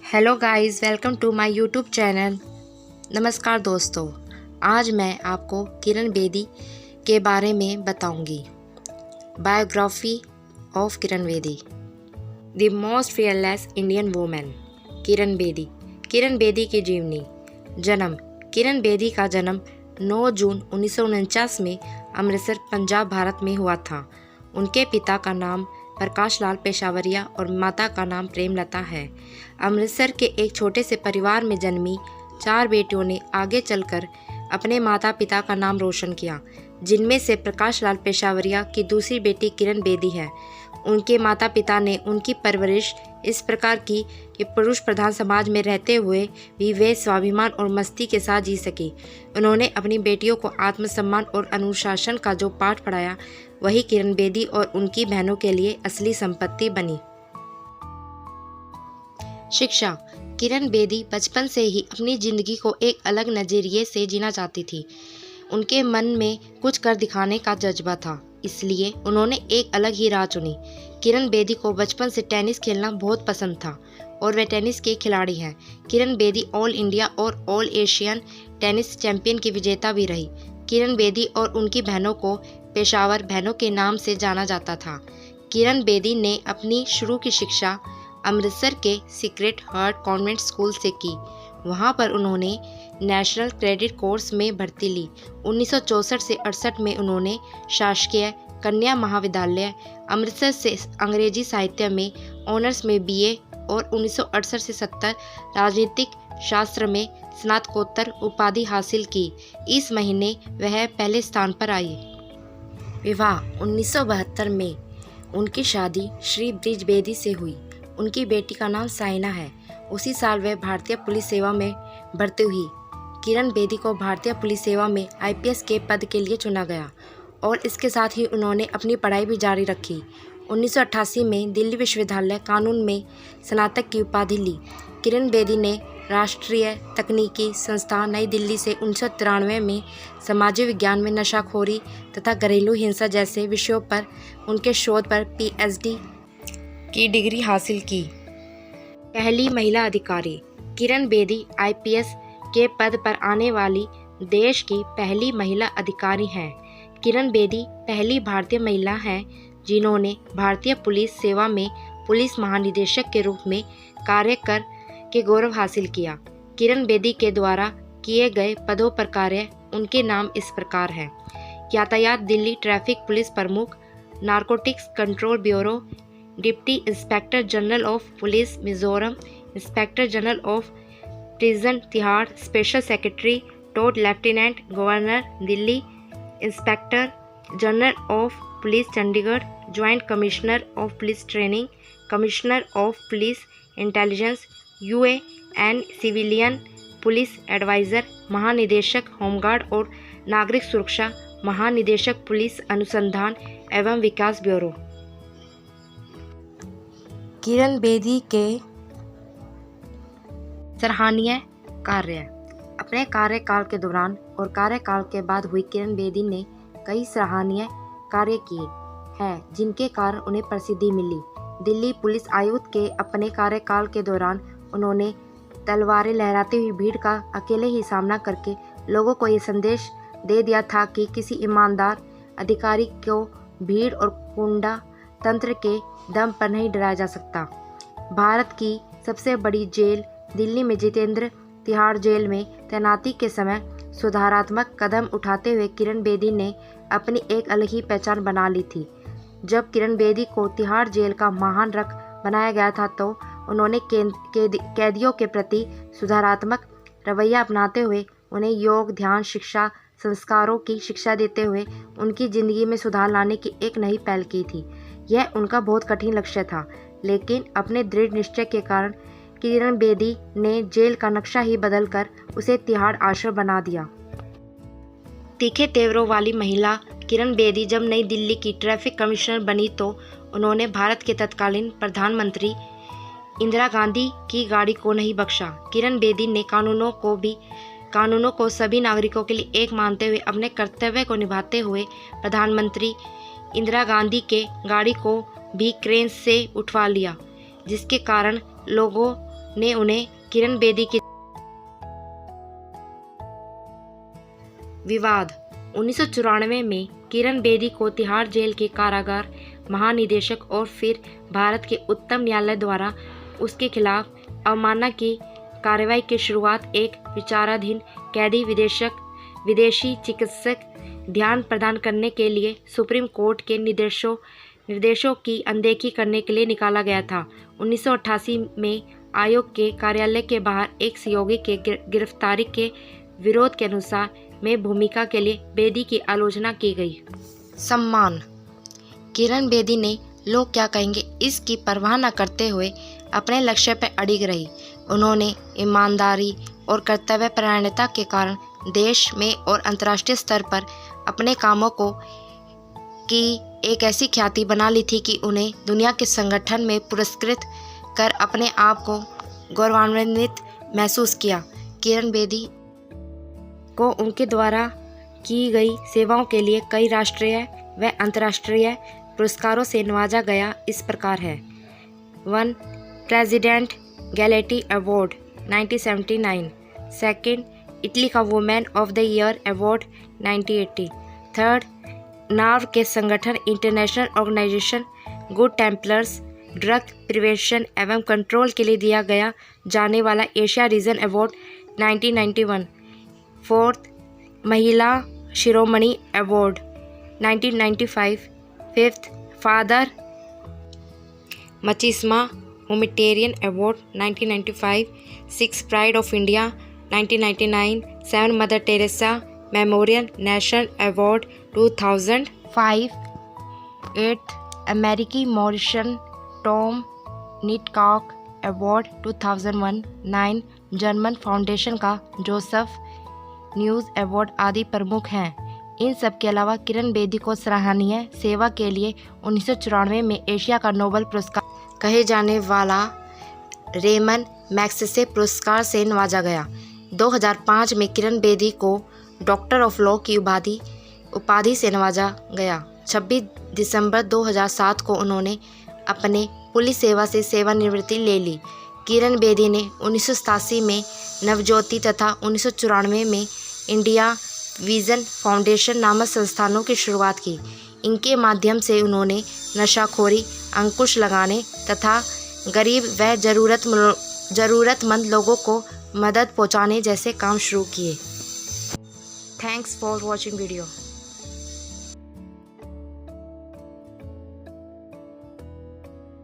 Hello guys, welcome to my YouTube channel. नमस्कार दोस्तों, आज मैं आपको किरण बेदी के बारे में बताऊंगी। Biography of Kiran Bedi. The most fearless Indian women Kiran Bedi. Kiran Bedi की जीवनी। जन्म। किरण बेदी का जन्म 9 जून 1949 में अमृतसर, पंजाब, भारत में हुआ था। उनके पिता का नाम प्रकाश लाल पेशावरिया और माता का नाम प्रेमलता है। अमृतसर के एक छोटे से परिवार में जन्मी 4 बेटियों ने आगे चलकर अपने माता पिता का नाम रोशन किया, जिनमें से प्रकाश लाल पेशावरिया की दूसरी बेटी किरण बेदी है। उनके माता पिता ने उनकी परवरिश इस प्रकार की कि पुरुष प्रधान समाज में रहते हुए भी वे स्वाभिमान और मस्ती के साथ जी सकी। उन्होंने अपनी बेटियों को आत्मसम्मान और अनुशासन का जो पाठ पढ़ाया, वही किरण बेदी और उनकी बहनों के लिए असली संपत्ति बनी। शिक्षा। किरण बेदी बचपन से ही अपनी जिंदगी को एक अलग नजरिए से जीना चाहती थी। उनके मन में कुछ कर दिखाने का जज्बा था, इसलिए उन्होंने एक अलग ही राह चुनी। किरण बेदी को बचपन से टेनिस खेलना बहुत पसंद था और वे टेनिस के खिलाड़ी हैं। किरण बेदी ऑल इंडिया और ऑल एशियन टेनिस चैंपियन की विजेता भी रही। किरण बेदी और उनकी बहनों को पेशावर बहनों के नाम से जाना जाता था। किरण बेदी ने अपनी शुरू की शिक्षा अमृतसर के सीक्रेट हार्ट कॉन्वेंट स्कूल से की। वहां पर उन्होंने नेशनल क्रेडिट कोर्स में भर्ती ली। 1964 से 68 में उन्होंने शासकीय कन्या महाविद्यालय अमृतसर से अंग्रेजी साहित्य में ऑनर्स में बीए और 1968 से 70 राजनीतिक शास्त्र में स्नातकोत्तर उपाधि हासिल की। इस महीने वह पहले स्थान पर आई। विवाह। 1972 में उनकी शादी श्री ब्रिज बेदी से हुई। उनकी बेटी का नाम साइना है। उसी साल वह भारतीय पुलिस सेवा में भर्ती हुई। किरण बेदी को भारतीय पुलिस सेवा में आईपीएस के पद के लिए चुना गया और इसके साथ ही उन्होंने अपनी पढ़ाई भी जारी रखी। 1988 में दिल्ली विश्वविद्यालय कानून में स्नातक की उपाधि ली। किरण बेदी ने राष्ट्रीय तकनीकी संस्थान नई दिल्ली से 1993 में सामाजिक विज्ञान में नशाखोरी तथा घरेलू हिंसा जैसे विषयों पर उनके शोध पर पीएचडी की डिग्री हासिल की। पहली महिला अधिकारी। किरण बेदी आईपीएस के पद पर आने वाली देश की पहली महिला अधिकारी हैं। किरण बेदी पहली भारतीय महिला हैं जिन्होंने भारतीय पुलिस सेवा में पुलिस महानिदेशक के रूप में कार्य कर के गौरव हासिल किया। किरण बेदी के द्वारा किए गए पदों पर कार्य उनके नाम इस प्रकार हैं: यातायात दिल्ली ट्रैफिक पुलिस प्रमुख, narcotics control bureau, deputy inspector general of police Mizoram, inspector general of prison Tihar, special secretary to lieutenant governor Delhi, inspector general of police Chandigarh, joint commissioner of police training, commissioner of police intelligence, UN and civilian police adviser, महानिदेशक home guard और नागरिक सुरक्षा, महानिदेशक police अनुसंधान एवं विकास bureau. Kiran Bedi के सराहनीय कार्य। अपने कार्यकाल के दौरान और कार्यकाल के बाद हुई किरण बेदी ने कई सराहनीय कार्य किए हैं जिनके कारण उन्हें प्रसिद्धि मिली। दिल्ली पुलिस आयुक्त के अपने कार्यकाल के दौरान उन्होंने तलवारें लहराती हुई भीड़ का अकेले ही सामना करके लोगों को ये संदेश दे दिया था कि किसी ईमानदार अधिकारी को भीड़ और गुंडा तंत्र के दम पर नहीं डराया जा सकता। भारत की सबसे बड़ी जेल दिल्ली में जितेंद्र तिहाड़ जेल में तैनाती के समय सुधारात्मक कदम उठाते हुए किरण बेदी ने अपनी एक अलग ही पहचान बना ली थी। जब किरण बेदी को तिहाड़ जेल का महान रख बनाया गया था तो उन्होंने कैदियों के प्रति सुधारात्मक रवैया अपनाते हुए उन्हें योग, ध्यान, शिक्षा, संस्कारों की शिक्षा देते हुए उनकी ज़िंदगी में सुधार लाने की एक नई पहल की थी। यह उनका बहुत कठिन लक्ष्य था, लेकिन अपने दृढ़ निश्चय के कारण किरण बेदी ने जेल का नक्शा ही बदलकर उसे तिहाड़ आश्रम बना दिया। तीखे तेवरों वाली महिला किरण बेदी जब नई दिल्ली की ट्रैफिक कमिश्नर बनी तो उन्होंने भारत के तत्कालीन प्रधानमंत्री इंदिरा गांधी की गाड़ी को नहीं बख्शा। किरण बेदी ने कानूनों को सभी नागरिकों के लिए एक मानते हुए अपने कर्तव्य को निभाते हुए प्रधानमंत्री इंदिरा गांधी के गाड़ी को भी क्रेन से उठवा लिया, जिसके कारण लोगों ने उन्हें किरण बेदी की विवाद। 1994 में किरण बेदी को तिहाड़ जेल के कारागार महानिदेशक और फिर भारत के उच्चतम न्यायालय द्वारा उसके खिलाफ अवमानना की कार्रवाई की शुरुआत एक विचाराधीन कैदी विदेशी चिकित्सक ध्यान प्रदान करने के लिए सुप्रीम कोर्ट के निर्देशों की अनदेखी करने के लिए निकाला गया था। 1988 में आयोग के कार्यालय के बाहर एक सहयोगी के गिरफ्तारी के विरोध के अनुसार में भूमिका के लिए बेदी की आलोचना की गई। सम्मान। किरण बेदी ने लोग क्या कहेंगे इसकी परवाह न करते हुए अपने लक्ष्य पर अड़िग रही। उन्होंने ईमानदारी और कर्तव्यपरायणता के कारण देश में और अंतर्राष्ट्रीय स्तर पर अपने कामों की एक ऐसी ख्याति बना ली थी कि उन्हें दुनिया के संगठन में पुरस्कृत कर अपने आप को गौरवान्वित महसूस किया। किरण बेदी को उनके द्वारा की गई सेवाओं के लिए कई राष्ट्रीय व अंतर्राष्ट्रीय पुरस्कारों से नवाजा गया। इस प्रकार है: 1. President gallantry award 1979, 2. इटली का women of the year award 1980, 3. Norway के संगठन international organisation good templars drug prevention एवं कंट्रोल के लिए दिया गया जाने वाला Asia region award 1991, 4. Mahila Shiromani award 1995, 5. Father Machismo humanitarian award 1995, 6. Pride of India 1999, 7. Mother Teresa memorial national award 2005, 8. अमेरिकी मॉरिशन टॉम निटकॉक अवार्ड 2001, 9. जर्मन फाउंडेशन का जोसेफ न्यूज़ अवार्ड आदि प्रमुख हैं। इन सब के अलावा किरण बेदी को सराहनीय सेवा के लिए 1994 में एशिया का नोबेल पुरस्कार कहे जाने वाला रेमन मैग्सेसे पुरस्कार से नवाजा गया। 2005 में किरण बेदी को डॉक्टर ऑफ लॉ की उपाधि से नवाजा गया। 26 दिसंबर 2007 को उन्होंने अपने पुलिस सेवा से सेवानिवृत्ति ले ली। किरण बेदी ने 1987 में नवज्योति तथा 1994 में इंडिया विजन फाउंडेशन नामक संस्थानों की शुरुआत की। इनके माध्यम से उन्होंने नशाखोरी अंकुश लगाने तथा गरीब व ज़रूरतमंद लोगों को मदद पहुंचाने जैसे काम शुरू किए। Thanks for watching video.